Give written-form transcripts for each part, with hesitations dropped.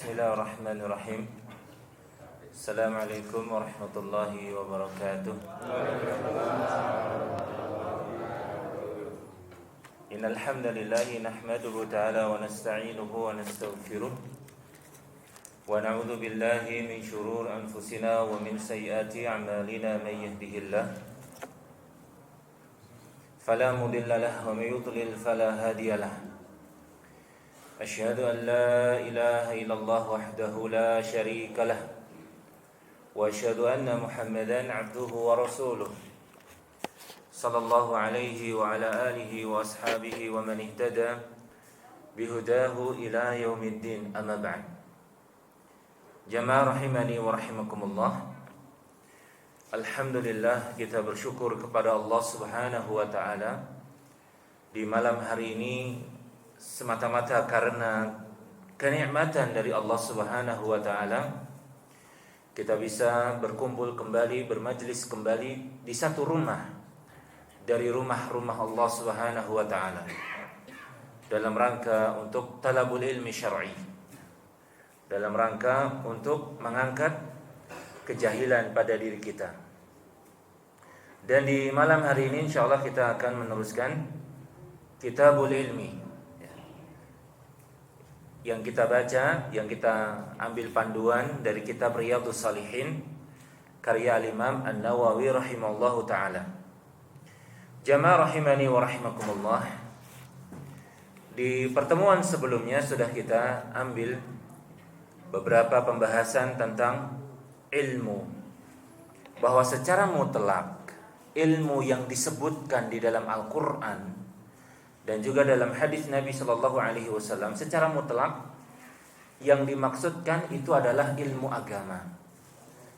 Bismillahirrahmanirrahim. Assalamualaikum warahmatullahi wabarakatuh. Innal hamdalillah nahmaduhu ta'ala wa nasta'inuhu wa nastaghfiruh wa na'udzu billahi min shururi anfusina wa min sayyiati a'malina may yahdihillah fala mudilla lahu wa may yudlil fala hadiya lahu. أشهد أن لا إله إلا الله وحده لا شريك له وأشهد أن محمدا عبده ورسوله صلى الله عليه وعلى آله وأصحابه ومن اهتدى بهداه إلى يوم الدين أما بعد. Jamaah rahimani wa rahimakumullah. Alhamdulillah, kita bersyukur kepada Allah Subhanahu wa taala di malam hari ini semata-mata karena kenikmatan dari Allah Subhanahu wa taala kita bisa berkumpul kembali, bermajlis kembali di satu rumah dari rumah-rumah Allah Subhanahu wa taala dalam rangka untuk talabul ilmi syar'i, dalam rangka untuk mengangkat kejahilan pada diri kita. Dan di malam hari ini insyaallah kita akan meneruskan Kitabul Ilmi yang kita baca, yang kita ambil panduan dari kitab Riyadhus Shalihin karya Al-Imam An-Nawawi rahimahullahu taala. Jamaah rahimani wa rahimakumullah. Di pertemuan sebelumnya sudah kita ambil beberapa pembahasan tentang ilmu, bahwa secara mutlak ilmu yang disebutkan di dalam Al-Qur'an dan juga dalam hadis Nabi Shallallahu Alaihi Wasallam secara mutlak yang dimaksudkan itu adalah ilmu agama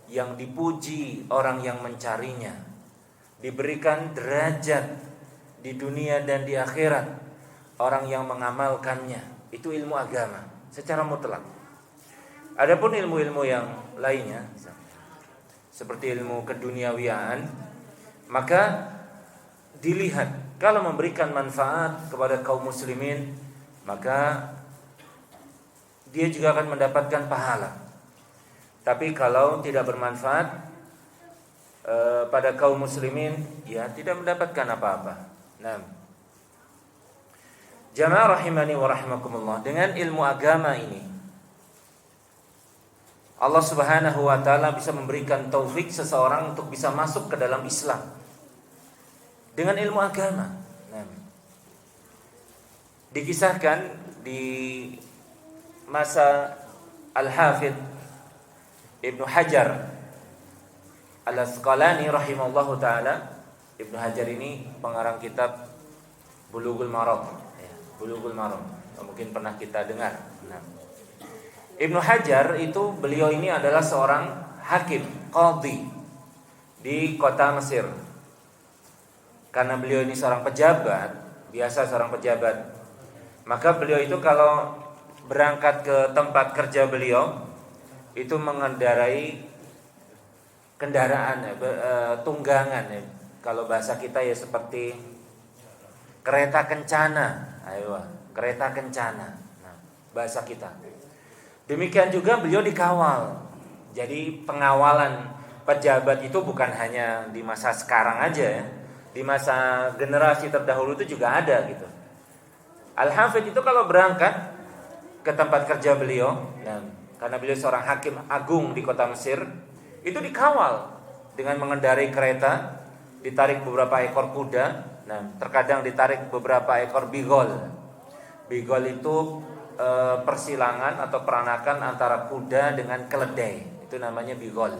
yang dipuji orang yang mencarinya, diberikan derajat di dunia dan di akhirat orang yang mengamalkannya. Itu ilmu agama secara mutlak. Adapun ilmu-ilmu yang lainnya seperti ilmu keduniawiaan, maka dilihat kalau memberikan manfaat kepada kaum muslimin, maka dia juga akan mendapatkan pahala. Tapi kalau tidak bermanfaat pada kaum muslimin, ya tidak mendapatkan apa-apa. Nah, jamaah rahimani wa rahimakumullah, dengan ilmu agama ini Allah Subhanahu wa taala bisa memberikan taufik seseorang untuk bisa masuk ke dalam Islam dengan ilmu agama. Dikisahkan di masa Al-Hafidh Ibnu Hajar Al-Asqalani rahimahullahu ta'ala. Ibnu Hajar ini pengarang kitab Bulughul Maram, Bulughul Maram, mungkin pernah kita dengar. Ibnu Hajar itu, beliau ini adalah seorang hakim, qadhi di kota Mesir. Karena beliau ini seorang pejabat, biasa seorang pejabat, maka beliau itu kalau berangkat ke tempat kerja beliau itu mengendarai kendaraan tunggangan, kalau bahasa kita ya seperti kereta kencana, kereta kencana, bahasa kita. Demikian juga beliau dikawal. Jadi pengawalan pejabat itu bukan hanya di masa sekarang aja ya. Di masa generasi terdahulu itu juga ada gitu. Al-Hafidh itu kalau berangkat ke tempat kerja beliau, karena beliau seorang hakim agung di kota Mesir, itu dikawal dengan mengendarai kereta, ditarik beberapa ekor kuda, terkadang ditarik beberapa ekor bigol. Bigol itu persilangan atau peranakan antara kuda dengan keledai, itu namanya bigol.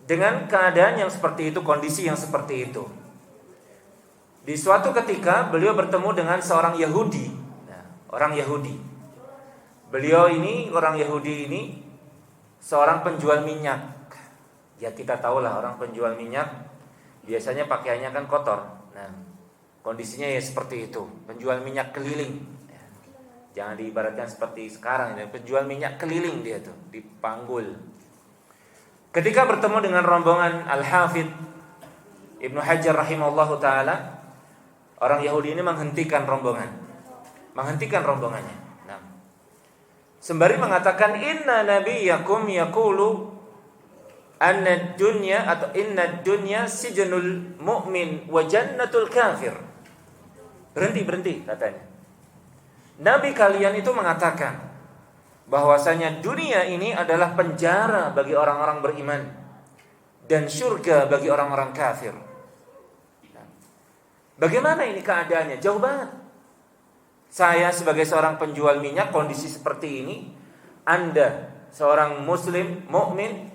Dengan keadaan yang seperti itu, kondisi yang seperti itu, di suatu ketika beliau bertemu dengan seorang Yahudi, orang Yahudi. Beliau ini, orang Yahudi ini, seorang penjual minyak. Ya kita tahulah orang penjual minyak biasanya pakaiannya kan kotor. Kondisinya ya seperti itu, penjual minyak keliling. Jangan diibaratkan seperti sekarang, penjual minyak keliling dia tuh, dipanggul. Ketika bertemu dengan rombongan Al-Hafidh Ibnu Hajar rahimahullahu ta'ala, orang Yahudi ini menghentikan rombongannya. Sembari mengatakan inna nabiyakum yaqulu anna dunya atau inna dunya sijnul mu'min wa jannatul kafir. Berhenti katanya. Nabi kalian itu mengatakan bahwasanya dunia ini adalah penjara bagi orang-orang beriman dan surga bagi orang-orang kafir. Bagaimana ini keadaannya? Jauh banget. Saya sebagai seorang penjual minyak, kondisi seperti ini, Anda seorang muslim, mukmin,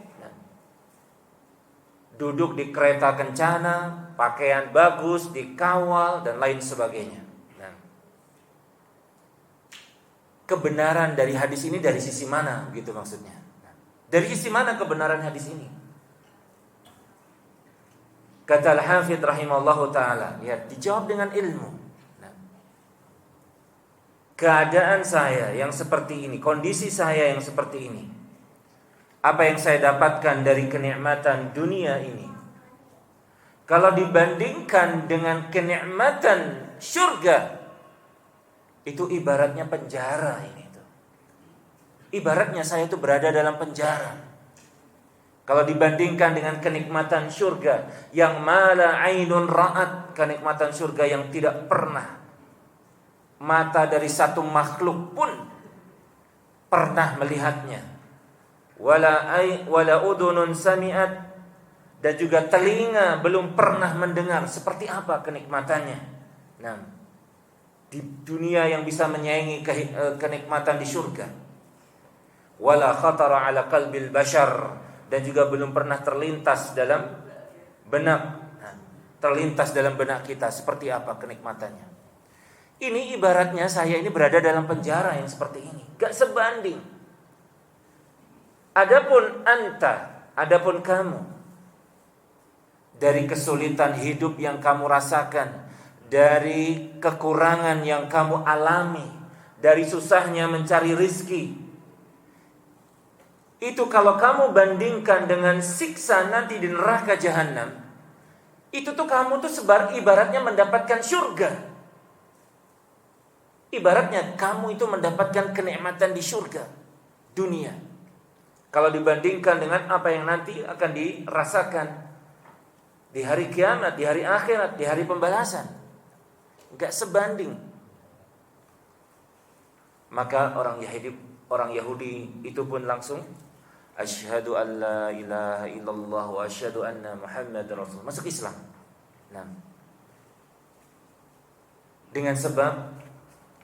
duduk di kereta kencana, pakaian bagus, dikawal dan lain sebagainya. Nah, kebenaran dari hadis ini dari sisi mana gitu maksudnya? Dari sisi mana kebenaran hadis ini? Kata Al-Hafidz rahimallahu taala, lihat dijawab dengan ilmu. Nah, keadaan saya yang seperti ini, kondisi saya yang seperti ini, apa yang saya dapatkan dari kenikmatan dunia ini, kalau dibandingkan dengan kenikmatan surga, itu ibaratnya penjara ini tuh. Ibaratnya saya itu berada dalam penjara. Kalau dibandingkan dengan kenikmatan surga yang mala ainun ra'at, kenikmatan surga yang tidak pernah mata dari satu makhluk pun pernah melihatnya. Wala udunun sami'at, dan juga telinga belum pernah mendengar seperti apa kenikmatannya. Nah, di dunia yang bisa menyaingi kenikmatan di surga. Wala khatara ala qalbil bashar, dan juga belum pernah terlintas dalam benak kita seperti apa kenikmatannya. Ini ibaratnya saya ini berada dalam penjara yang seperti ini, gak sebanding. Adapun kamu, dari kesulitan hidup yang kamu rasakan, dari kekurangan yang kamu alami, dari susahnya mencari rizki, itu kalau kamu bandingkan dengan siksa nanti di neraka jahanam, itu tuh kamu tuh ibaratnya mendapatkan surga. Ibaratnya kamu itu mendapatkan kenikmatan di surga dunia. Kalau dibandingkan dengan apa yang nanti akan dirasakan di hari kiamat, di hari akhirat, di hari pembalasan, enggak sebanding. Maka orang Yahudi itu pun langsung asyhadu an la ilaha illallah wa asyhadu anna Muhammadar Rasulullah, masuk Islam. Nah, dengan sebab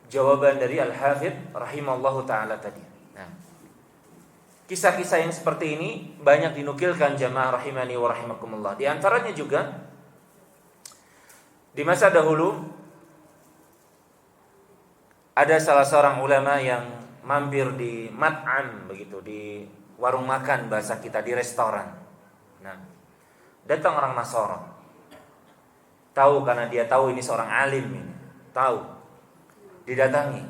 jawaban dari Al-Hafidz rahimallahu taala tadi. Nah, kisah-kisah yang seperti ini banyak dinukilkan jamaah rahimani wa rahimakumullah. Di antaranya juga di masa dahulu ada salah seorang ulama yang mampir di mat'am, begitu, di warung makan bahasa kita, di restoran. Nah, datang orang Nasara. Tahu karena dia tahu ini seorang alim ini. Tahu. Didatangi.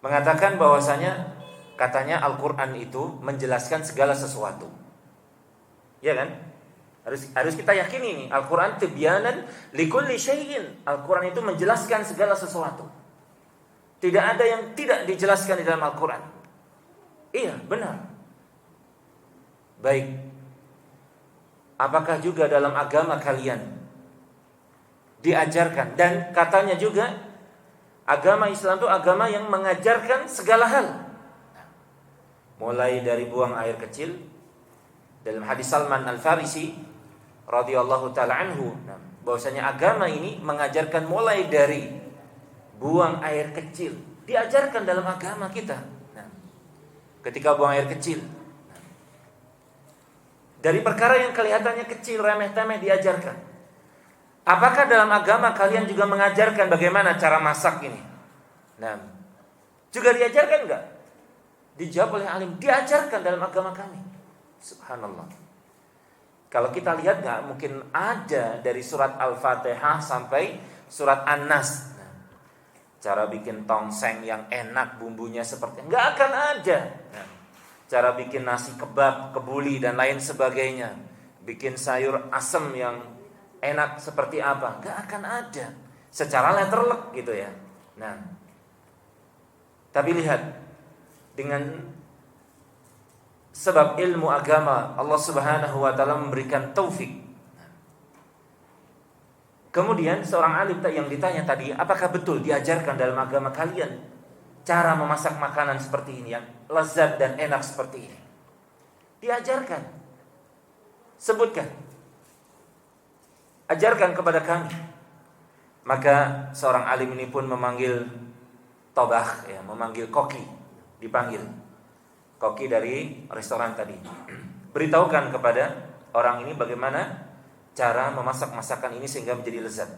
Mengatakan bahwasanya katanya Al-Qur'an itu menjelaskan segala sesuatu. Ya kan? Harus kita yakini ini, Al-Qur'an tibyanan likulli syai'in. Al-Qur'an itu menjelaskan segala sesuatu. Tidak ada yang tidak dijelaskan di dalam Al-Qur'an. Iya, benar. Baik. Apakah juga dalam agama kalian diajarkan? Dan katanya juga agama Islam itu agama yang mengajarkan segala hal. Mulai dari buang air kecil. Dalam hadis Salman Al-Farisi radhiyallahu taala anhu, bahwasanya agama ini mengajarkan mulai dari buang air kecil. Diajarkan dalam agama kita. Ketika buang air kecil, dari perkara yang kelihatannya kecil, remeh-temeh diajarkan. Apakah dalam agama kalian juga mengajarkan bagaimana cara masak ini? Nah, juga diajarkan enggak? Dijawab oleh alim, diajarkan dalam agama kami. Subhanallah. Kalau kita lihat enggak mungkin ada dari surat Al-Fatihah sampai surat An-Nas. Cara bikin tongseng yang enak, bumbunya seperti, enggak akan ada. Nah, cara bikin nasi kebab, kebuli dan lain sebagainya, bikin sayur asem yang enak seperti apa, enggak akan ada. Secara letterlek gitu ya. Nah, Tapi lihat, dengan sebab ilmu agama Allah Subhanahu wa taala memberikan taufik. Kemudian seorang alim yang ditanya tadi, apakah betul diajarkan dalam agama kalian cara memasak makanan seperti ini yang lezat dan enak seperti ini? Diajarkan. Sebutkan. Ajarkan kepada kami. Maka seorang alim ini pun memanggil tobakh, ya, memanggil koki, dipanggil koki dari restoran tadi. Beritahukan kepada orang ini bagaimana cara memasak masakan ini sehingga menjadi lezat.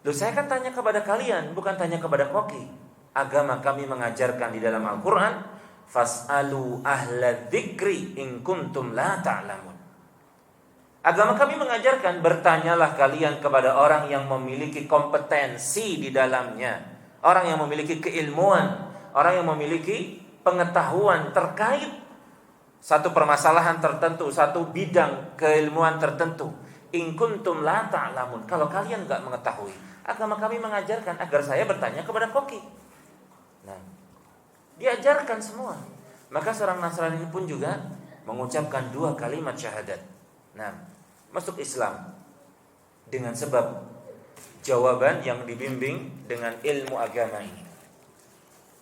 Loh, saya kan tanya kepada kalian, bukan tanya kepada koki. Agama kami mengajarkan di dalam Al-Quran, fas'alu ahla dzikri in kuntum la ta'lamun. Agama kami mengajarkan, bertanyalah kalian kepada orang yang memiliki kompetensi di dalamnya, orang yang memiliki keilmuan, orang yang memiliki pengetahuan terkait satu permasalahan tertentu, satu bidang keilmuan tertentu. In kuntum la ta'lamun. Kalau kalian enggak mengetahui, agama kami mengajarkan agar saya bertanya kepada koki. Nah, diajarkan semua. Maka seorang Nasrani pun juga mengucapkan 2 kalimat syahadat. Nah, masuk Islam dengan sebab jawaban yang dibimbing dengan ilmu agama ini.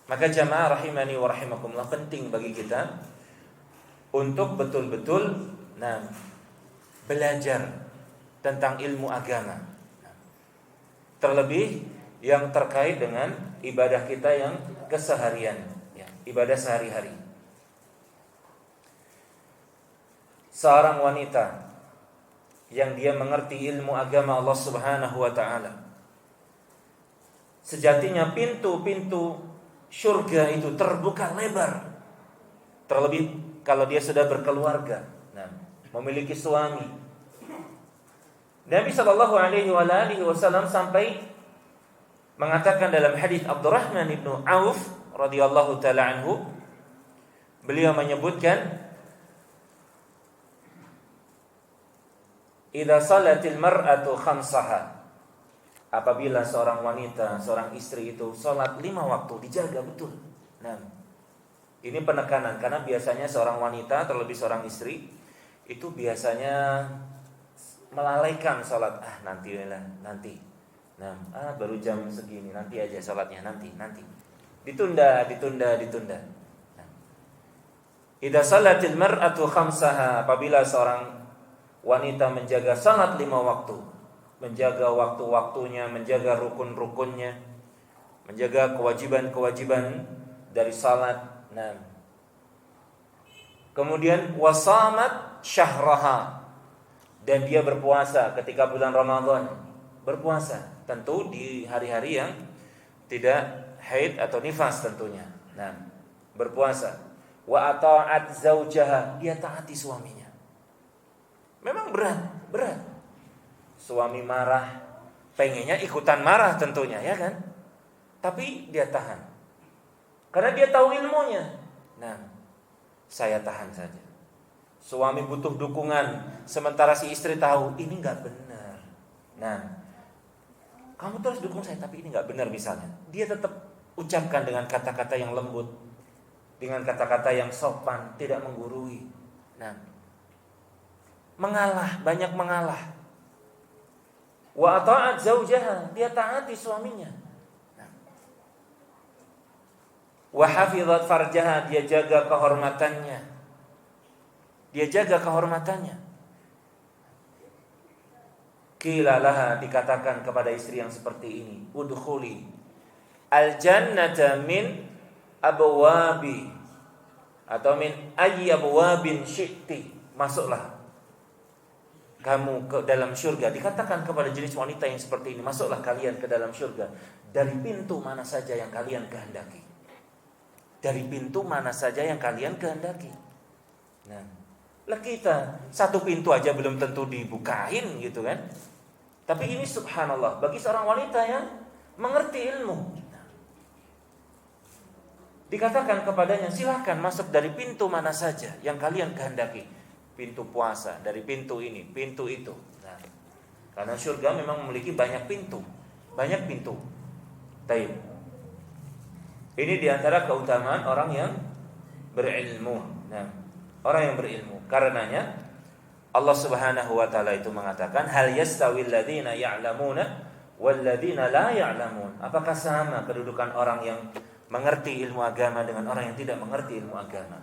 Maka jamaah rahimani wa rahimakumullah, penting bagi kita untuk betul-betul belajar tentang ilmu agama. Terlebih yang terkait dengan ibadah kita yang keseharian, ya, ibadah sehari-hari. Seorang wanita yang dia mengerti ilmu agama Allah Subhanahu wa taala, sejatinya pintu-pintu syurga itu terbuka lebar. Terlebih kalau dia sudah berkeluarga, memiliki suami. Nabi sallallahu alaihi wasallam sampai mengatakan dalam hadis Abdurrahman ibnu Auf radhiyallahu taala anhu, beliau menyebutkan, idza salatil mar'atu khamsaha, apabila seorang wanita, seorang istri itu salat 5 waktu, dijaga betul. Ini penekanan, karena biasanya seorang wanita, terlebih seorang istri, itu biasanya melalaikan sholat. Nanti. Baru jam segini, nanti aja sholatnya, nanti. Ditunda. Idza salatil mar'atu khamsaha, apabila seorang wanita menjaga salat 5 waktu, menjaga waktu-waktunya, menjaga rukun-rukunnya, menjaga kewajiban-kewajiban dari salat. Kemudian wasamat syahraha, dan dia berpuasa ketika bulan Ramadan. Berpuasa tentu di hari-hari yang tidak haid atau nifas tentunya. Berpuasa. Wa ata'at zaujaha, dia taati suaminya. Memang berat. Suami marah, pengennya ikutan marah tentunya, ya kan? Tapi dia tahan. Karena dia tahu ilmunya. Saya tahan saja. Suami butuh dukungan, sementara si istri tahu ini enggak benar. Kamu terus dukung saya, tapi ini enggak benar misalnya. Dia tetap ucapkan dengan kata-kata yang lembut, dengan kata-kata yang sopan, tidak menggurui. Mengalah, banyak mengalah. Wa ata'at zaujaha, dia taati suaminya. Wa hafizat farjaha, dia jaga kehormatannya. Qila laha, dikatakan kepada istri yang seperti ini, udkhuli al-jannata min abwabi, atau min ayyi abwabin syi'ti, masuklah kamu ke dalam syurga. Dikatakan kepada jenis wanita yang seperti ini, masuklah kalian ke dalam syurga dari pintu mana saja yang kalian kehendaki. Dari pintu mana saja yang kalian kehendaki. Lah kita satu pintu aja belum tentu dibukain gitu kan. Tapi ini subhanallah, bagi seorang wanita yang mengerti ilmu, dikatakan kepadanya, silakan masuk dari pintu mana saja yang kalian kehendaki. Pintu puasa, dari pintu ini, pintu itu. Karena surga memang memiliki banyak pintu. Baik. Ini diantara keutamaan orang yang berilmu. Nah, orang yang berilmu. Karenanya Allah Subhanahu wa taala itu mengatakan, hal yastawil ladzina ya'lamuna wal ladzina la ya'lamun. Apakah sama kedudukan orang yang mengerti ilmu agama dengan orang yang tidak mengerti ilmu agama?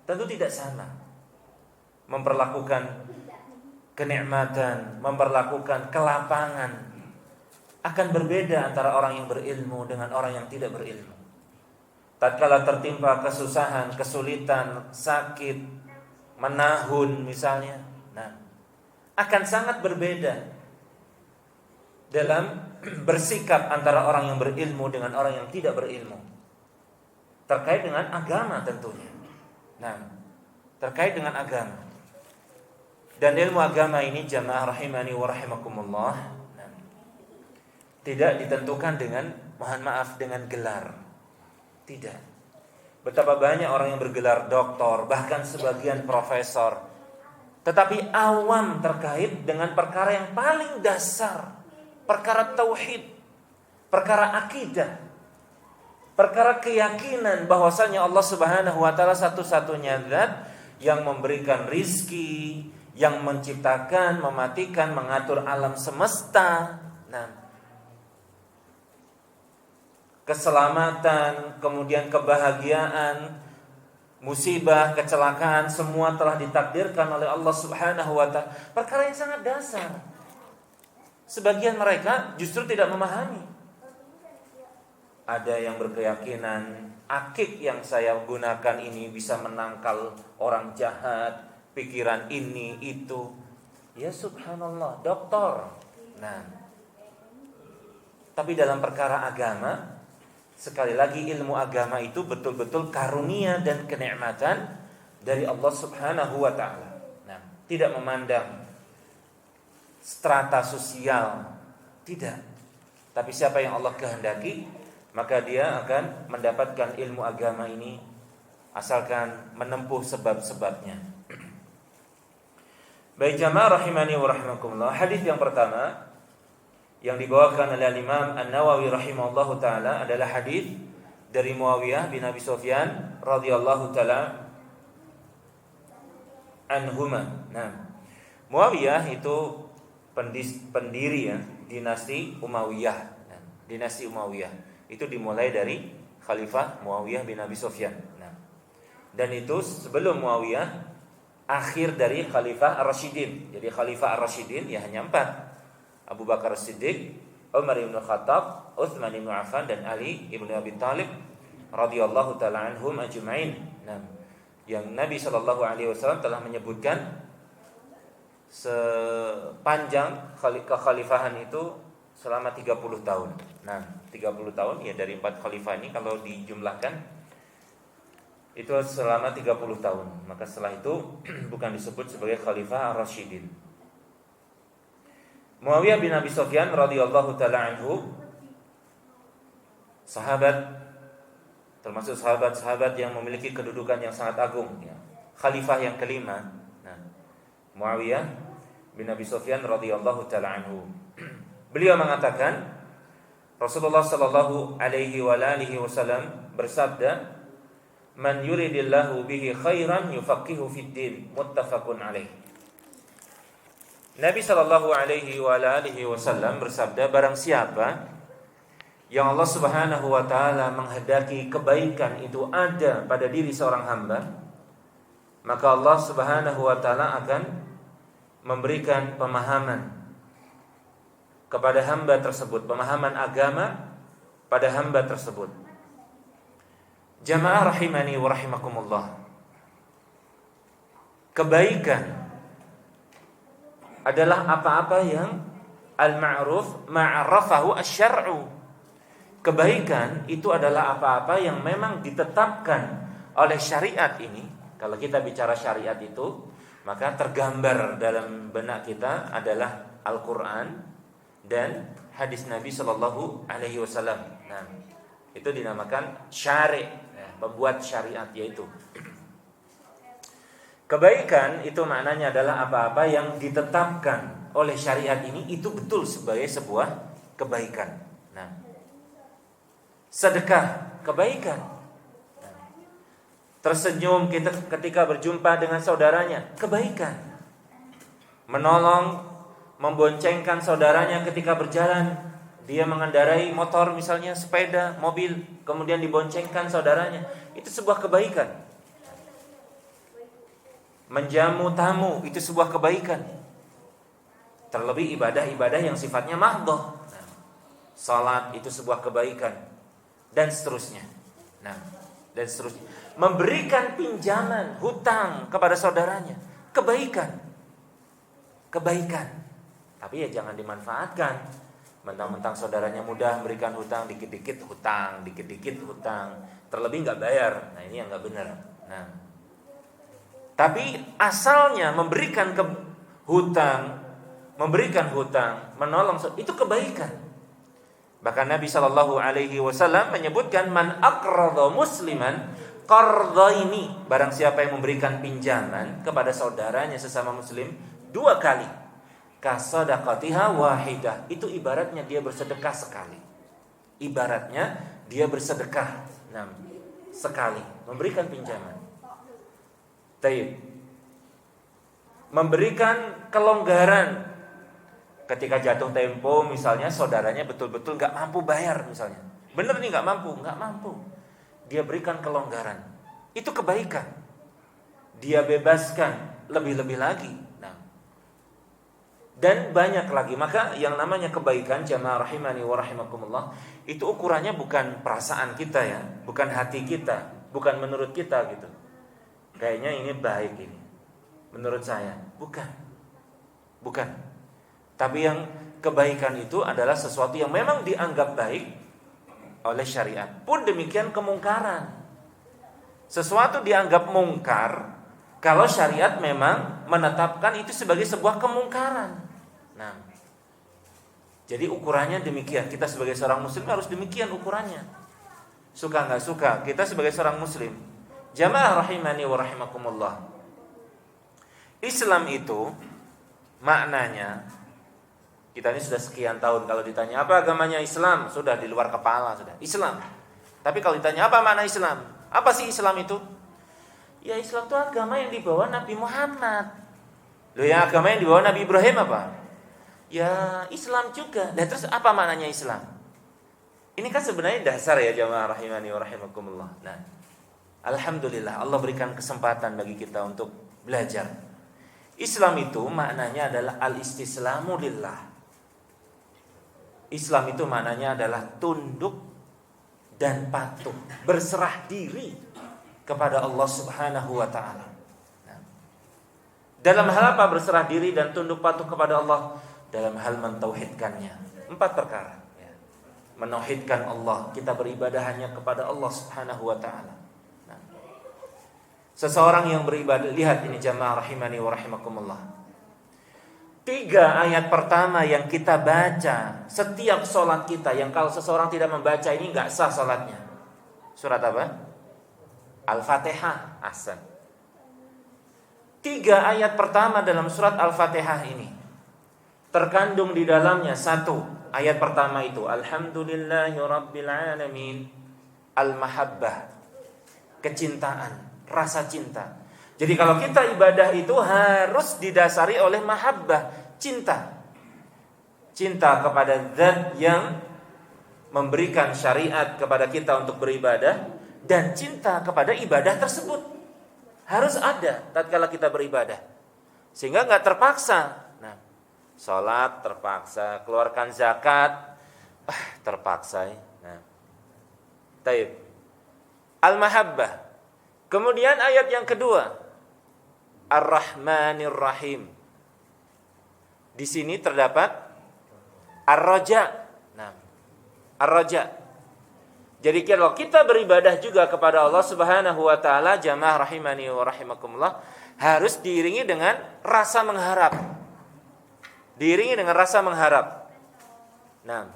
Tentu tidak sama. Memperlakukan kenikmatan, memperlakukan kelapangan akan berbeda antara orang yang berilmu dengan orang yang tidak berilmu. Tatkala tertimpa kesusahan, kesulitan, sakit, menahun misalnya, akan sangat berbeda dalam bersikap antara orang yang berilmu dengan orang yang tidak berilmu. Terkait dengan agama tentunya. Terkait dengan agama. Dan ilmu agama ini jamaah rahimani wa rahimakumullah, tidak ditentukan dengan, mohon maaf, dengan gelar. Tidak. Betapa banyak orang yang bergelar doktor, bahkan sebagian profesor, tetapi awam terkait dengan perkara yang paling dasar, perkara tauhid, perkara akidah, perkara keyakinan bahwasanya Allah Subhanahu wa taala satu-satunya zat yang memberikan rizki, yang menciptakan, mematikan, mengatur alam semesta. Keselamatan, kemudian kebahagiaan, musibah, kecelakaan, semua telah ditakdirkan oleh Allah Subhanahu wa taala. Perkara yang sangat dasar. Sebagian mereka justru tidak memahami. Ada yang berkeyakinan akik yang saya gunakan ini bisa menangkal orang jahat, pikiran ini itu. Ya subhanallah, doktor. Tapi dalam perkara agama, sekali lagi ilmu agama itu betul-betul karunia dan kenikmatan dari Allah Subhanahu wa taala. Tidak memandang strata sosial, tidak. Tapi siapa yang Allah kehendaki, maka dia akan mendapatkan ilmu agama ini asalkan menempuh sebab-sebabnya. Baik jamaah rahimani wa rahimakumullah, hadis yang pertama yang dibawakan oleh Imam An-Nawawi rahimahullahu taala adalah hadis dari Muawiyah bin Abi Sufyan radhiyallahu taala anhuma. Muawiyah itu pendiri ya dinasti Umayyah. Dinasti Umayyah itu dimulai dari Khalifah Muawiyah bin Abi Sufyan. Dan itu sebelum Muawiyah akhir dari Khalifah Ar-Rasyidin. Jadi Khalifah Ar-Rasyidin ya hanya 4. Abu Bakar As-Siddiq, Umar ibn Khattab, Utsman ibn Affan dan Ali ibn Abi Thalib radhiyallahu taala anhum ajma'in. Yang Nabi sallallahu alaihi wasallam telah menyebutkan sepanjang kekhalifahan itu selama 30 tahun. 30 tahun ya dari 4 khalifah ini kalau dijumlahkan itu selama 30 tahun. Maka setelah itu bukan disebut sebagai Khalifah Ar-Rasyidin. Muawiyah bin Abi Sufyan radhiyallahu taala anhu sahabat, termasuk sahabat-sahabat yang memiliki kedudukan yang sangat agung ya. Khalifah yang kelima. Muawiyah bin Abi Sufyan radhiyallahu taala anhu. Beliau mengatakan Rasulullah sallallahu alaihi wa alihi wasallam bersabda, "Man yuridillahu bihi khairan yufaqihu fid din." Muttafaqun alaih. Nabi sallallahu alaihi wa alihi wasallam bersabda, barang siapa yang Allah Subhanahu wa taala menghendaki kebaikan itu ada pada diri seorang hamba, maka Allah Subhanahu wa taala akan memberikan pemahaman kepada hamba tersebut, pemahaman agama pada hamba tersebut. Jamaah rahimani wa rahimakumullah. Kebaikan adalah apa-apa yang al-ma'ruf ma'arafahu asy-syar'u. Kebaikan itu adalah apa-apa yang memang ditetapkan oleh syariat ini. Kalau kita bicara syariat itu, maka tergambar dalam benak kita adalah Al-Qur'an dan hadis Nabi sallallahu alaihi wasallam. Itu dinamakan syari', pembuat syariat yaitu. Kebaikan itu maknanya adalah apa-apa yang ditetapkan oleh syariat ini itu betul sebagai sebuah kebaikan. Sedekah kebaikan. Tersenyum kita ketika berjumpa dengan saudaranya, kebaikan. Menolong, memboncengkan saudaranya ketika berjalan, dia mengendarai motor misalnya, sepeda, mobil, kemudian diboncengkan saudaranya, itu sebuah kebaikan. Menjamu tamu, itu sebuah kebaikan. Terlebih ibadah-ibadah yang sifatnya mahdhah. Salat itu sebuah kebaikan, dan seterusnya. Dan seterusnya. Memberikan pinjaman, hutang kepada saudaranya, kebaikan. Tapi ya jangan dimanfaatkan. Mentang-mentang saudaranya mudah memberikan hutang, dikit-dikit hutang, terlebih nggak bayar. Nah, ini yang nggak benar. Tapi asalnya memberikan hutang, menolong, itu kebaikan. Bahkan Nabi Shallallahu Alaihi Wasallam menyebutkan, man aqrada musliman qardaini, barang siapa yang memberikan pinjaman kepada saudaranya sesama muslim 2 kali, kasadaqatiha wahidah, itu ibaratnya dia bersedekah sekali. Sekali memberikan pinjaman. Taib. Memberikan kelonggaran ketika jatuh tempo misalnya, saudaranya betul-betul gak mampu bayar misalnya. Bener nih gak mampu. Dia berikan kelonggaran. Itu kebaikan. Dia bebaskan lebih-lebih lagi. Dan banyak lagi. Maka yang namanya kebaikan, jamaah rahimani wa rahimakumullah, itu ukurannya bukan perasaan kita ya, bukan hati kita, bukan menurut kita gitu. Kayaknya ini baik ini, menurut saya. Bukan. Tapi yang kebaikan itu adalah sesuatu yang memang dianggap baik oleh syariat. Pun demikian kemungkaran. Sesuatu dianggap mungkar kalau syariat memang menetapkan itu sebagai sebuah kemungkaran. Jadi ukurannya demikian. Kita sebagai seorang muslim harus demikian ukurannya. Suka gak suka, kita sebagai seorang muslim. Jamaah rahimani wa rahimakumullah, Islam itu maknanya, kita ini sudah sekian tahun kalau ditanya apa agamanya Islam, sudah di luar kepala sudah Islam. Tapi kalau ditanya apa makna Islam, apa sih Islam itu? Ya Islam itu agama yang dibawa Nabi Muhammad. Loh, yang agama yang dibawa Nabi Ibrahim apa? Ya Islam juga. Nah, terus apa maknanya Islam? Ini kan sebenarnya dasar ya jamaah rahimani wa rahimakumullah. Nah, alhamdulillah Allah berikan kesempatan bagi kita untuk belajar. Islam itu maknanya adalah al-istislamu lillah. Islam itu maknanya adalah tunduk dan patuh, berserah diri kepada Allah Subhanahu wa taala. Dalam hal apa berserah diri dan tunduk patuh kepada Allah? Dalam hal mentauhidkannya. 4 perkara. Menauhidkan Allah, kita beribadah hanya kepada Allah Subhanahu wa taala. Seseorang yang beribadah, lihat ini jamaah rahimani wa rahimakumullah. 3 ayat pertama yang kita baca setiap sholat kita, yang kalau seseorang tidak membaca ini gak sah sholatnya. Surat apa? Al-Fatihah. Ahsan. 3 ayat pertama dalam surat Al-Fatihah ini terkandung di dalamnya 1 ayat pertama itu Alhamdulillahi Rabbil Alamin, al-mahabbah, kecintaan, rasa cinta. Jadi kalau kita ibadah itu harus didasari oleh mahabbah, cinta. Cinta kepada zat yang memberikan syariat kepada kita untuk beribadah, dan cinta kepada ibadah tersebut harus ada tatkala kita beribadah, sehingga nggak terpaksa. Nah, sholat terpaksa, keluarkan zakat terpaksa. Nah, taib. Al-mahabbah. Kemudian ayat yang kedua, Ar-Rahmanir Rahim. Di sini terdapat Ar-Raja. Nah, Ar-Raja. Jadi kalau kita beribadah juga kepada Allah Subhanahu wa taala, jamaah rahimani wa rahimakumullah, harus diiringi dengan rasa mengharap. Diiringi dengan rasa mengharap. Nah,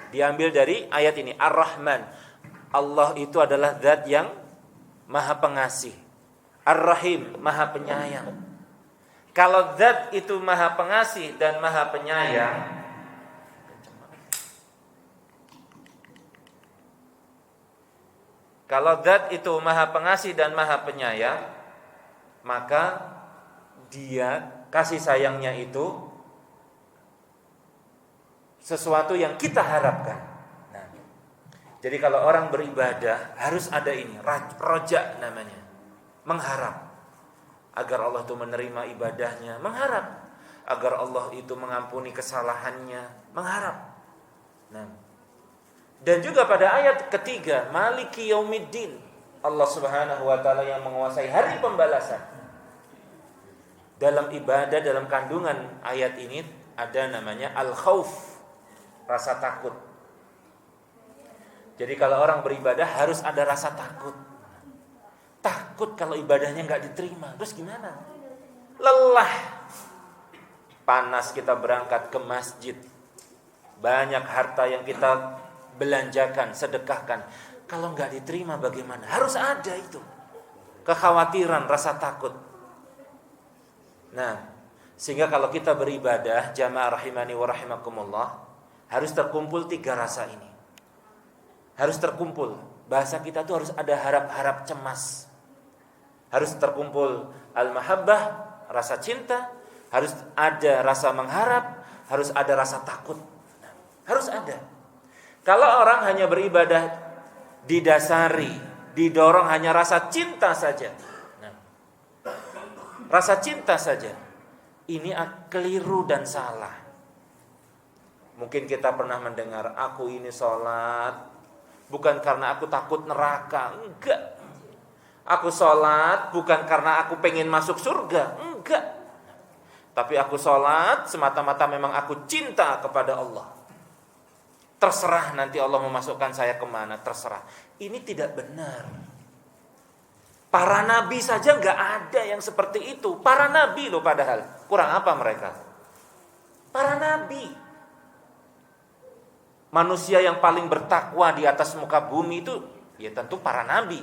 diambil dari ayat ini, Ar-Rahman. Allah itu adalah zat yang Maha Pengasih. Ar-Rahim, Maha Penyayang. Kalau zat itu Maha Pengasih dan Maha Penyayang, Kalau zat itu maha pengasih dan maha penyayang, maka dia kasih sayangnya itu sesuatu yang kita harapkan. Nah, jadi kalau orang beribadah harus ada ini, roja namanya, mengharap agar Allah itu menerima ibadahnya, mengharap agar Allah itu mengampuni kesalahannya, mengharap. Nah, dan juga pada ayat ketiga, Maliki Yaumiddin, Allah Subhanahu wa taala yang menguasai hari pembalasan. Dalam ibadah, dalam kandungan ayat ini ada namanya al-khauf, rasa takut. Jadi kalau orang beribadah harus ada rasa takut. Takut kalau ibadahnya enggak diterima. Terus gimana? Lelah. Panas kita berangkat ke masjid. Banyak harta yang kita belanjakan, sedekahkan. Kalau enggak diterima bagaimana? Harus ada itu. Kekhawatiran, rasa takut. Nah, sehingga kalau kita beribadah, jamaah rahimani wa rahimakumullah, harus terkumpul 3 rasa ini. Harus terkumpul. Bahasa kita tuh harus ada harap-harap cemas. Harus terkumpul al-mahabbah, rasa cinta. Harus ada rasa mengharap. Harus ada rasa takut. Nah, harus ada. Kalau orang hanya beribadah didasari, didorong hanya rasa cinta saja. Nah, rasa cinta saja. Ini keliru dan salah. Mungkin kita pernah mendengar, aku ini sholat bukan karena aku takut neraka. Enggak. Aku sholat bukan karena aku pengen masuk surga. Enggak. Tapi aku sholat semata-mata memang aku cinta kepada Allah. Terserah nanti Allah memasukkan saya kemana, terserah. Ini tidak benar. Para nabi saja gak ada yang seperti itu. Para nabi loh padahal. Kurang apa mereka? Para nabi. Manusia yang paling bertakwa di atas muka bumi itu ya tentu para nabi.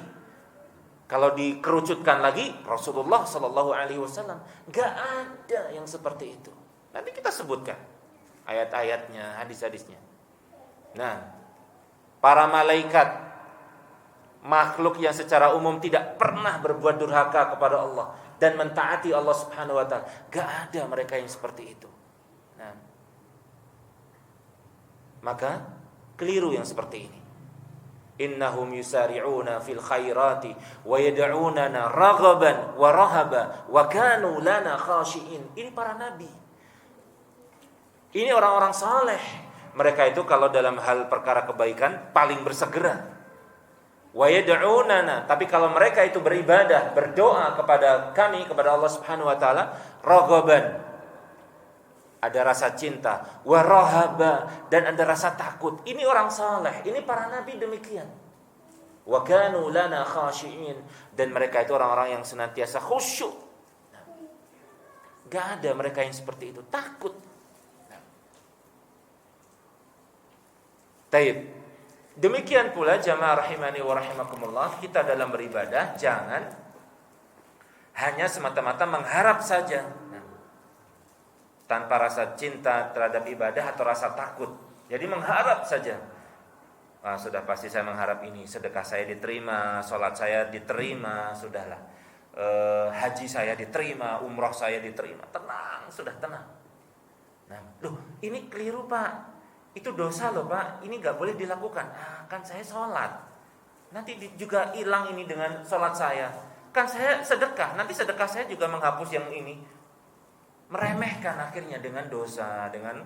Kalau dikerucutkan lagi Rasulullah SAW, gak ada yang seperti itu. Nanti kita sebutkan ayat-ayatnya, hadis-hadisnya. Nah, para malaikat, makhluk yang secara umum tidak pernah berbuat durhaka kepada Allah dan mentaati Allah Subhanahu wa taala, gak ada mereka yang seperti itu. Nah, maka keliru yang seperti ini. Innahum yusari'una fil khairati wa yad'unana raghaban wa rahaba wa kanu lana khashi'in. Ini para nabi. Ini orang-orang saleh. Mereka itu kalau dalam hal perkara kebaikan paling bersegera. Wa yad'unana, tapi kalau mereka itu beribadah, berdoa kepada kami, kepada Allah Subhanahu wa taala, raghaban, ada rasa cinta, wa rahaba, dan ada rasa takut. Ini orang saleh, ini para nabi demikian. Wa kanu lana khashi'in, dan mereka itu orang-orang yang senantiasa khusyuk. Gak ada mereka yang seperti itu, takut. Taib. Demikian pula jamaah rahimani wa rahimakumullah, kita dalam beribadah jangan hanya semata-mata mengharap saja, tanpa rasa cinta terhadap ibadah atau rasa takut. Jadi mengharap saja. Sudah pasti saya mengharap ini, sedekah saya diterima, sholat saya diterima, sudahlah. Haji saya diterima, umroh saya diterima. Tenang, sudah tenang. Nah, loh, ini keliru Pak. Itu dosa loh Pak, ini gak boleh dilakukan. Kan saya sholat, nanti juga hilang ini dengan sholat saya. Kan saya sedekah, nanti sedekah saya juga menghapus yang ini. Meremehkan akhirnya dengan dosa, dengan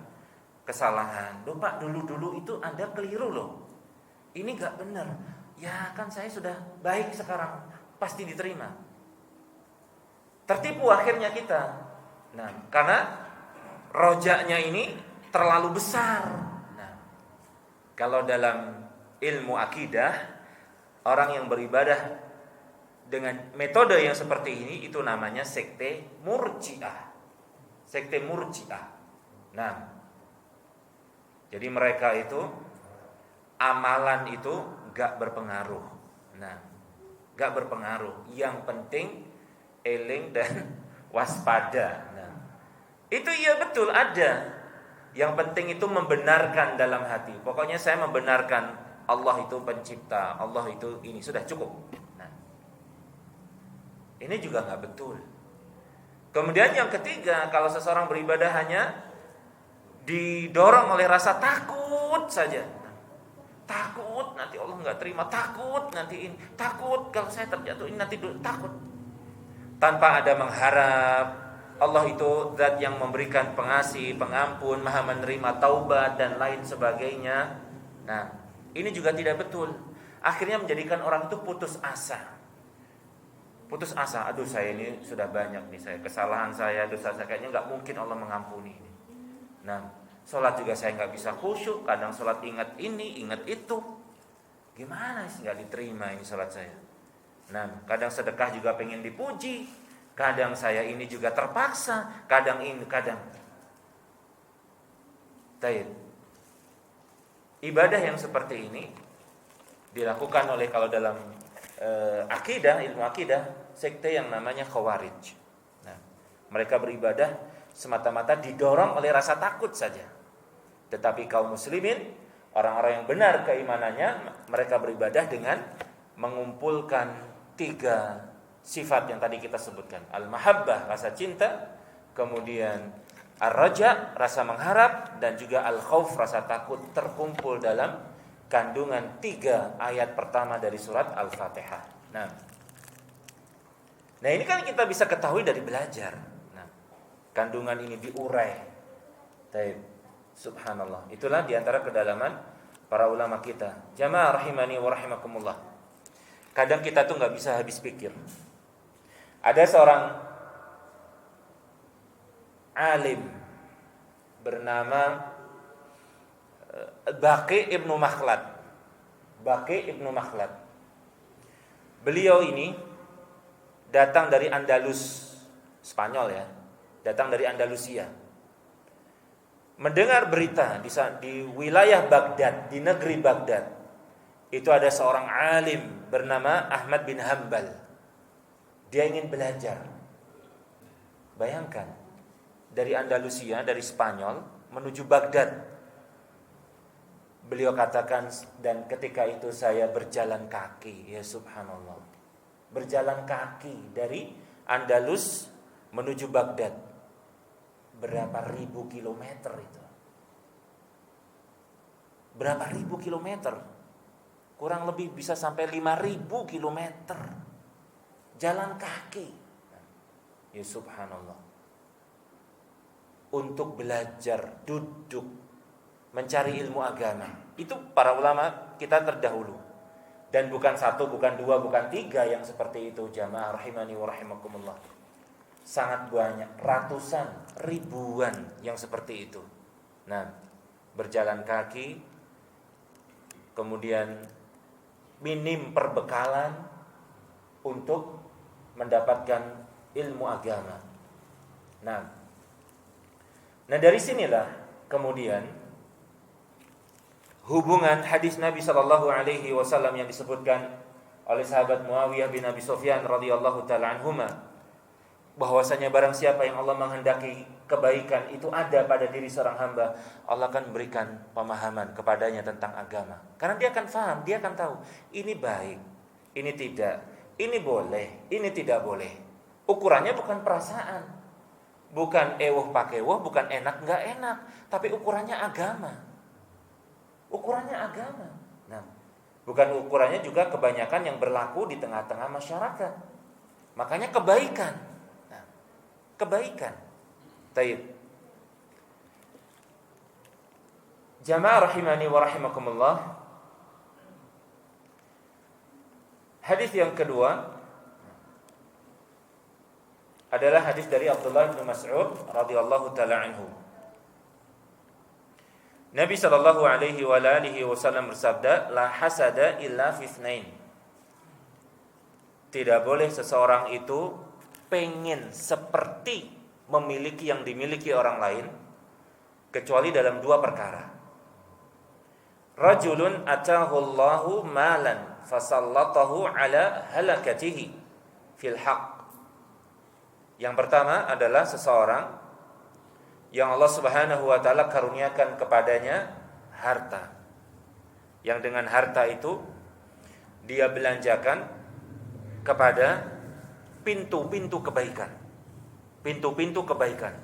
kesalahan. Loh Pak, dulu-dulu itu Anda keliru loh. Ini gak benar. Ya kan saya sudah baik sekarang, pasti diterima. Tertipu akhirnya kita. Nah, karena rojaknya ini terlalu besar. Kalau dalam ilmu akidah, orang yang beribadah dengan metode yang seperti ini, itu namanya sekte murji'ah. Sekte murji'ah. Nah, jadi mereka itu amalan itu gak berpengaruh. Nah, gak berpengaruh. Yang penting eling dan waspada. Nah, itu iya betul ada. Yang penting itu membenarkan dalam hati. Pokoknya saya membenarkan Allah itu pencipta, Allah itu ini, sudah cukup. Nah, ini juga nggak betul. Kemudian yang ketiga, kalau seseorang beribadah hanya didorong oleh rasa takut saja, takut nanti Allah nggak terima, takut nanti ini, takut kalau saya terjatuh ini nanti takut, tanpa ada mengharap Allah itu zat yang memberikan pengasih, pengampun, maha menerima taubat dan lain sebagainya. Nah, ini juga tidak betul. Akhirnya menjadikan orang itu putus asa. Putus asa, aduh saya ini sudah banyak nih, saya kesalahan saya, dosa saya, kayaknya nggak mungkin Allah mengampuni ini. Nah, sholat juga saya nggak bisa khusyuk, kadang sholat ingat ini, ingat itu. Gimana sih nggak diterima ini sholat saya? Nah, kadang sedekah juga pengen dipuji, kadang saya ini juga terpaksa, kadang ini, kadang. Taib. Ibadah yang seperti ini dilakukan oleh, kalau dalam akidah, ilmu akidah, sekte yang namanya Khawarij. Nah, mereka beribadah semata-mata didorong oleh rasa takut saja. Tetapi kaum muslimin, orang-orang yang benar keimanannya, mereka beribadah dengan mengumpulkan 3 sifat yang tadi kita sebutkan. Al-mahabbah, rasa cinta, kemudian ar-raja, rasa mengharap, dan juga al-khauf, rasa takut, terkumpul dalam kandungan 3 ayat pertama dari surat Al-Fatihah. Nah ini kan kita bisa ketahui dari belajar. Nah, kandungan ini diurai. Taib. Subhanallah. Itulah diantara kedalaman para ulama kita. Jamaah rahimani wa rahimakumullah. Kadang kita tuh nggak bisa habis pikir. Ada seorang alim bernama Baqi ibnu Makhlad. Baqi ibnu Makhlad. Beliau ini datang dari Andalus, Spanyol ya. Datang dari Andalusia. Mendengar berita di wilayah Baghdad, di negeri Baghdad, itu ada seorang alim bernama Ahmad bin Hanbal. Dia ingin belajar. Bayangkan, dari Andalusia, dari Spanyol menuju Baghdad. Beliau katakan, dan ketika itu saya berjalan kaki, ya subhanallah. Berjalan kaki dari Andalus menuju Baghdad. Berapa ribu kilometer itu? Berapa ribu kilometer? Kurang lebih bisa sampai 5.000 kilometer. Jalan kaki. Ya subhanallah. Untuk belajar, duduk, mencari ilmu agama. Itu para ulama kita terdahulu. Dan bukan 1, bukan 2, bukan 3 yang seperti itu, jamaah rahimani wa rahimakumullah. Sangat banyak, ratusan, ribuan yang seperti itu. Nah, berjalan kaki, kemudian minim perbekalan untuk mendapatkan ilmu agama. Nah dari sinilah kemudian hubungan hadis Nabi sallallahu alaihi wasallam yang disebutkan oleh sahabat Muawiyah bin Abi Sufyan radhiyallahu taala anhuma, bahwasanya barang siapa yang Allah menghendaki kebaikan itu ada pada diri seorang hamba, Allah akan berikan pemahaman kepadanya tentang agama. Karena dia akan faham, dia akan tahu ini baik, ini tidak, ini boleh, ini tidak boleh. Ukurannya bukan perasaan, bukan ewuh pakai ewuh, bukan enak enggak enak, tapi ukurannya agama. Ukurannya agama. Nah, bukan ukurannya juga kebanyakan yang berlaku di tengah-tengah masyarakat. Makanya kebaikan. Nah, kebaikan. Taib. Jamaah rahimani wa rahimakumullah. Hadis yang kedua adalah hadis dari Abdullah bin Mas'ud radhiyallahu taala anhu. Nabi sallallahu alaihi wa alihi wasallam bersabda, la hasada illa fi itsnain. Tidak boleh seseorang itu pengen seperti memiliki yang dimiliki orang lain kecuali dalam 2 perkara. Rajulun atahu Allahu malan fasallatahu ala halakatihi fil haqq. Yang pertama adalah seseorang yang Allah Subhanahu wa taala karuniakan kepadanya harta. yang dengan harta itu dia belanjakan kepada pintu-pintu kebaikan. Pintu-pintu kebaikan.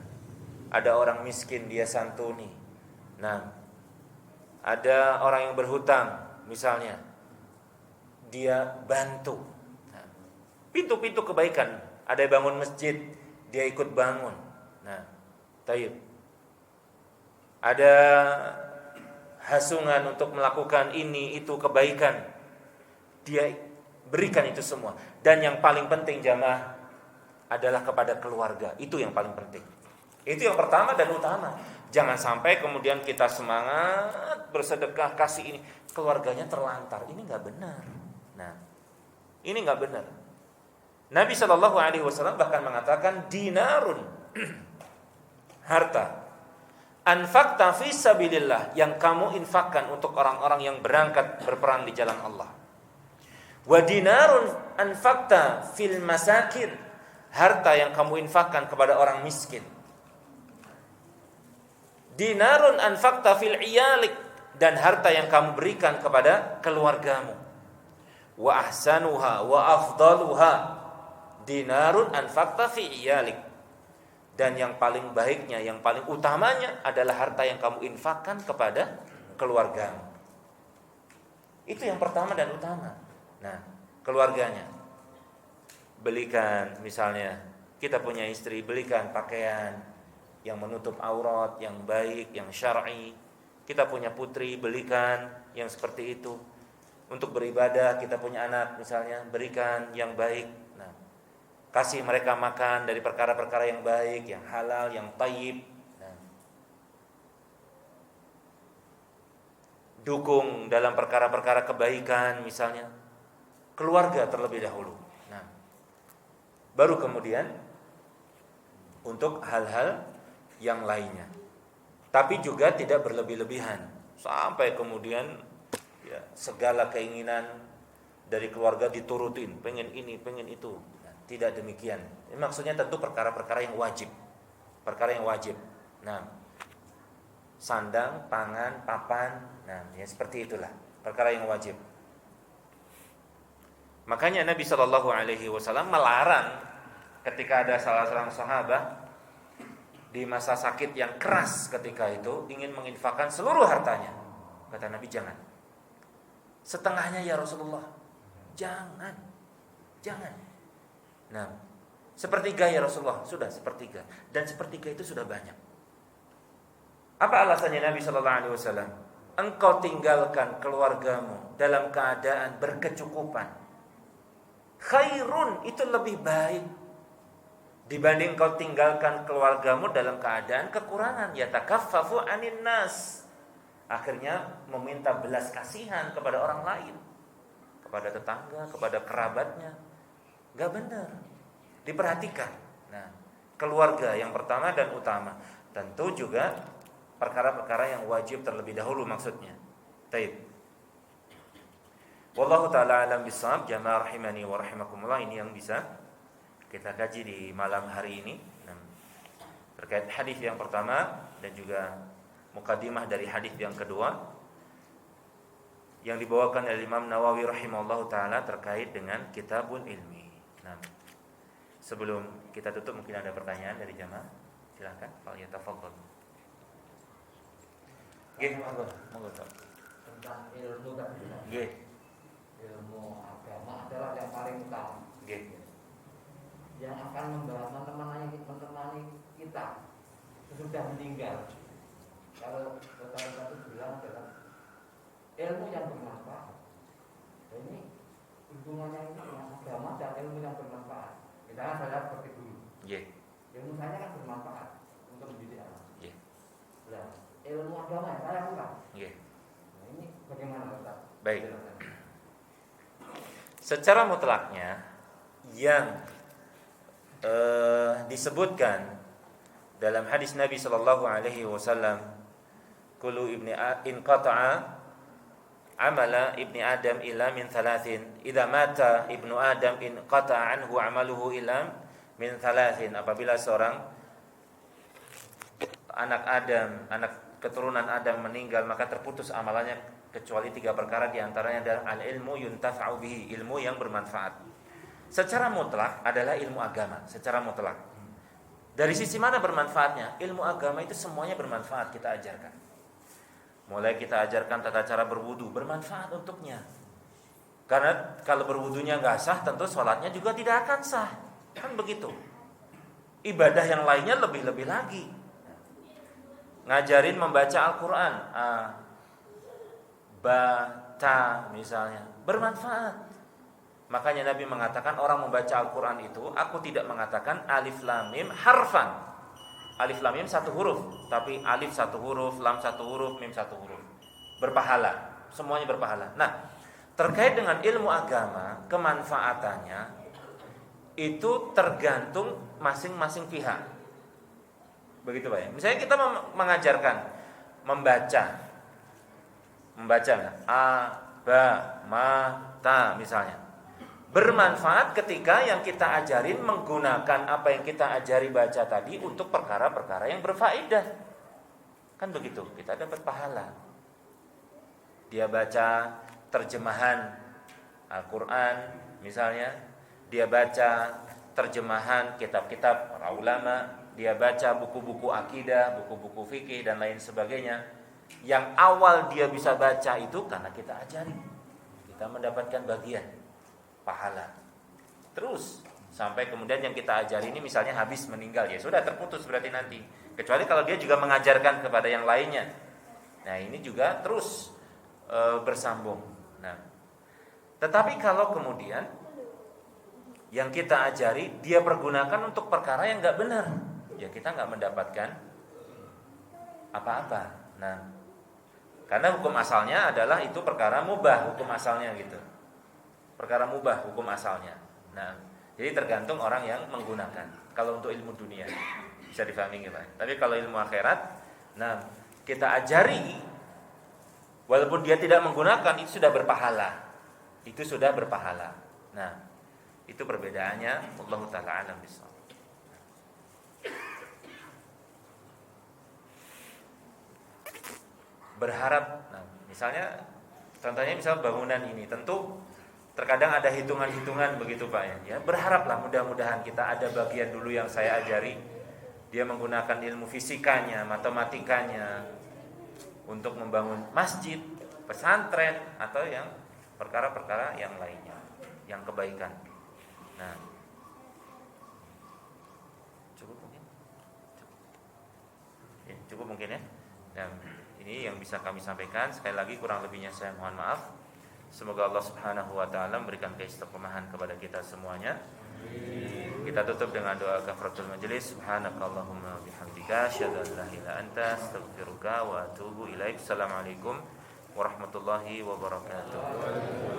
Ada orang miskin dia santuni. Nah, ada orang yang berhutang misalnya, dia bantu. Nah, pintu-pintu kebaikan. Ada yang bangun masjid, dia ikut bangun. Nah, taib. Ada hasungan untuk melakukan ini itu kebaikan, dia berikan itu semua. Dan yang paling penting jamaah adalah kepada keluarga. Itu yang paling penting. Itu yang pertama dan utama. Jangan sampai kemudian kita semangat bersedekah kasih ini, keluarganya terlantar. Ini nggak benar. Nah, ini nggak benar. Nabi SAW bahkan mengatakan dinarun harta anfaqta fi sabilillah, yang kamu infakkan untuk orang-orang yang berangkat berperang di jalan Allah. Wa dinarun anfaqta fil masakin, harta yang kamu infakkan kepada orang miskin. Dinarun anfaqta fil iyalik, dan harta yang kamu berikan kepada keluargamu. Wa ahsanuha wa afdaluha dinarun anfaqta fi iyalik, dan yang paling baiknya, yang paling utamanya adalah harta yang kamu infakkan kepada keluargamu. Itu yang pertama dan utama. Nah, keluarganya. Belikan misalnya, kita punya istri, belikan pakaian yang menutup aurat, yang baik, yang syar'i. Kita punya putri, belikan yang seperti itu. Untuk beribadah, kita punya anak misalnya, berikan yang baik. Nah, kasih mereka makan dari perkara-perkara yang baik, yang halal, yang thayyib. Nah, dukung dalam perkara-perkara kebaikan misalnya, keluarga terlebih dahulu. Nah, baru kemudian untuk hal-hal yang lainnya. Tapi juga tidak berlebih-lebihan sampai kemudian ya, segala keinginan dari keluarga diturutin, pengen ini, pengen itu. Nah, tidak demikian. Ini maksudnya tentu perkara-perkara yang wajib. Perkara yang wajib. Nah, sandang, pangan, papan, nah ya seperti itulah perkara yang wajib. Makanya Nabi SAW melarang ketika ada salah seorang sahabat di masa sakit yang keras ketika itu ingin menginfakkan seluruh hartanya. Kata Nabi, jangan. Setengahnya ya Rasulullah. Jangan. Nah, sepertiga ya Rasulullah. Sudah sepertiga. Dan sepertiga itu sudah banyak. Apa alasannya Nabi SAW? Engkau tinggalkan keluargamu dalam keadaan berkecukupan. Khairun, itu lebih baik dibanding kau tinggalkan keluargamu dalam keadaan kekurangan. Yatakaffafu anin nas, akhirnya meminta belas kasihan kepada orang lain, kepada tetangga, kepada kerabatnya. Gak benar. Diperhatikan. Nah, keluarga yang pertama dan utama. Tentu juga perkara-perkara yang wajib terlebih dahulu maksudnya. Taib. Wallahu ta'ala alam bisawab. Jamaah rahimani wa rahimakumullah. Ini yang bisa kita kaji di malam hari ini. Terkait hadis yang pertama dan juga mukadimah dari hadis yang kedua yang dibawakan oleh Imam Nawawi rahimahullahu ta'ala terkait dengan kitabul ilmi. Nah, sebelum kita tutup mungkin ada pertanyaan dari jamaah. Silakan, Pak Yatafadhal. Nggih, monggo. Tentang ilmu kan. Nggih. Ilmu agama adalah yang paling utama. Nggih. Yang akan menemani kita sesudah meninggal. Kalau saudara itu bilang adalah ilmu yang bermanfaat. Dan ini hubungannya ini dengan agama dan ilmu yang bermanfaat. Misalnya saya seperti guru. Nggih. Ilmu saya kan bermanfaat untuk mendidik anak. Nggih. Nah, ilmu agama yang saya bukan. Nggih. Nah, ini bagaimana Ustaz? Baik. Secara mutlaknya yang disebutkan dalam hadis Nabi sallallahu alaihi wasallam, kullu ibni inqata'a amala ibni adam illa min thalathin, idza mata ibnu adam inqata'a anhu amaluhu illa min thalathin. Apabila seorang anak Adam, anak keturunan Adam meninggal, maka terputus amalannya kecuali 3 perkara diantaranya adalah al-ilmu yuntafa'u bihi, ilmu yang bermanfaat. Secara mutlak adalah ilmu agama, secara mutlak. Dari sisi mana bermanfaatnya? Ilmu agama itu semuanya bermanfaat kita ajarkan. Mulai kita ajarkan tata cara berwudu, bermanfaat untuknya. Karena kalau berwudunya nggak sah, tentu sholatnya juga tidak akan sah. Kan begitu. Ibadah yang lainnya lebih-lebih lagi. Ngajarin membaca Al-Quran, baca misalnya, bermanfaat. Makanya Nabi mengatakan orang membaca Al-Quran itu, aku tidak mengatakan alif lam mim harfan. Alif lam mim 1 huruf, tapi alif 1 huruf, lam 1 huruf, mim 1 huruf. Berpahala, semuanya berpahala. Nah, terkait dengan ilmu agama, kemanfaatannya itu tergantung masing-masing pihak. Begitu Pak ya. Misalnya kita mengajarkan membaca a, ba, ma, ta misalnya. Bermanfaat ketika yang kita ajarin menggunakan apa yang kita ajari baca tadi untuk perkara-perkara yang berfaedah. Kan begitu, kita dapat pahala. Dia baca terjemahan Al-Quran misalnya, dia baca terjemahan kitab-kitab para ulama, dia baca buku-buku akidah, buku-buku fikih dan lain sebagainya. Yang awal dia bisa baca itu karena kita ajari, kita mendapatkan bagian pahala. Terus sampai kemudian yang kita ajari ini misalnya habis meninggal, ya sudah terputus berarti nanti. Kecuali kalau dia juga mengajarkan kepada yang lainnya. Nah, ini juga terus bersambung. Nah, tetapi kalau kemudian yang kita ajari dia pergunakan untuk perkara yang enggak benar, ya kita enggak mendapatkan apa-apa. Nah, karena hukum asalnya adalah itu perkara mubah, hukum asalnya gitu. Perkara mubah hukum asalnya. Nah, jadi tergantung orang yang menggunakan. Kalau untuk ilmu dunia bisa difahami gitu. Tapi kalau ilmu akhirat, nah kita ajari walaupun dia tidak menggunakan itu sudah berpahala. Itu sudah berpahala. Nah, itu perbedaannya. Wallahu taala alam bissawab. Berharap, nah misalnya contohnya misal bangunan ini tentu terkadang ada hitungan-hitungan begitu Pak ya. Berharaplah mudah-mudahan kita ada bagian dulu yang saya ajari. Dia menggunakan ilmu fisikanya, matematikanya untuk membangun masjid, pesantren atau yang perkara-perkara yang lainnya, yang kebaikan. Nah, cukup mungkin? Ya, cukup mungkin ya. Nah, ini yang bisa kami sampaikan. Sekali lagi kurang lebihnya saya mohon maaf. Semoga Allah Subhanahu wa taala memberikan keistiqomahan kepada kita semuanya. Kita tutup dengan doa kafaratul majelis. Subhanakallahumma bihamdika asyhadu an la ilaha illa anta astaghfiruka wa atubu ilaik. Assalamualaikum warahmatullahi wabarakatuh.